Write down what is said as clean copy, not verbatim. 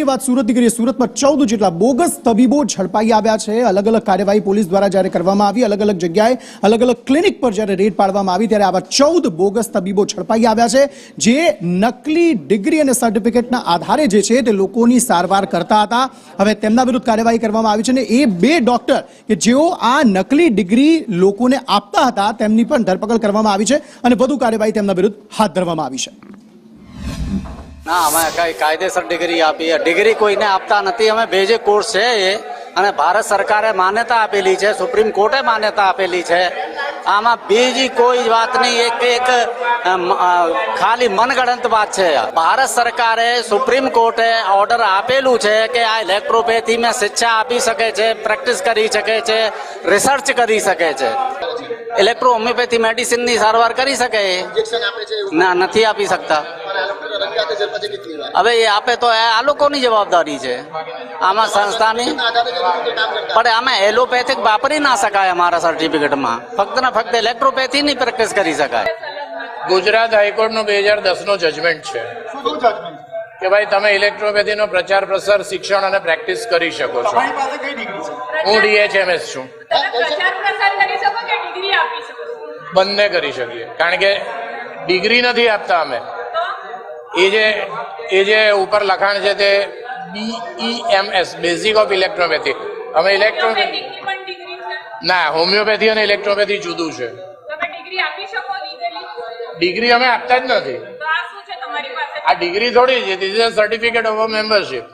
કરીએ વાત સુરતની કરીએ સુરતમાં 14 જેટલા બોગસ તબીબો ઝડપાઈ આવ્યા છે। અલગ અલગ કાર્યવાહી પોલીસ દ્વારા જ્યારે કરવામાં આવી, અલગ અલગ જગ્યાએ અલગ અલગ ક્લિનિક પર જ્યારે રેડ પાડવામાં આવી ત્યારે આવા 14 બોગસ તબીબો ઝડપાઈ આવ્યા છે, જે નકલી ડિગ્રી અને સર્ટિફિકેટના આધારે જે છે તે લોકોની સારવાર કરતા હતા। હવે તેમના વિરુદ્ધ કાર્યવાહી કરવામાં આવી છે અને એ 2 ડોક્ટર કે જેઓ આ નકલી ડિગ્રી લોકોને આપતા હતા તેમની પણ ધરપકડ કરવામાં આવી છે અને વધુ કાર્યવાહી તેમના વિરુદ્ધ હાથ ધરવામાં આવી છે। ના, અમે કઈ કાયદેસર ડિગ્રી આપી, ડિગ્રી કોઈને આપતા નથી। અમે બેઝિક કોર્સ છે એ, અને ભારત સરકારે માન્યતા આપેલી છે, સુપ્રીમ કોર્ટે માન્યતા આપેલી છે। આમાં બીજી કોઈ વાત નહીં, એક ખાલી મનગણત વાત છે। ભારત સરકારે સુપ્રીમ કોર્ટે ઓર્ડર આપેલું છે કે આ ઇલેક્ટ્રોપેથીમાં શિક્ષા આપી શકે છે, પ્રેક્ટિસ કરી શકે છે, રિસર્ચ કરી શકે છે। ઇલેક્ટ્રો હોમિયોપેથી મેડિસિનની સારવાર કરી શકે, ના નથી આપી શકતા। હવે એ આપે તો આ લોકોની જવાબદારી છે, આમાં સંસ્થાની। પણ આમાં એલોપેથિક વાપરી ના શકાય અમારા સર્ટિફિકેટમાં, ફક્ત ને ફક્ત ઇલેક્ટ્રોપેથીની પ્રેક્ટિસ કરી શકાય। ગુજરાત હાઈકોર્ટનો 2010નો જજમેન્ટ છે કે ભાઈ તમે ઇલેક્ટ્રોપેથીનો પ્રચાર પ્રસાર, શિક્ષણ અને પ્રેક્ટિસ કરી શકો છો। હું DHMS છું, બંને કરી શકીએ, કારણ કે ડિગ્રી નથી આપતા અમે। એ જે ઉપર લખાણ છે તે BEMS, બેઝિક ઓફ ઇલેક્ટ્રોપેથી। અમે ઇલેક્ટ્રોપેથી ના, હોમિયોપેથી અને ઇલેક્ટ્રોપેથી જુદું છે। ડિગ્રી અમે આપતા જ નથી, આ ડિગ્રી થોડી છે, this is a certificate of membership.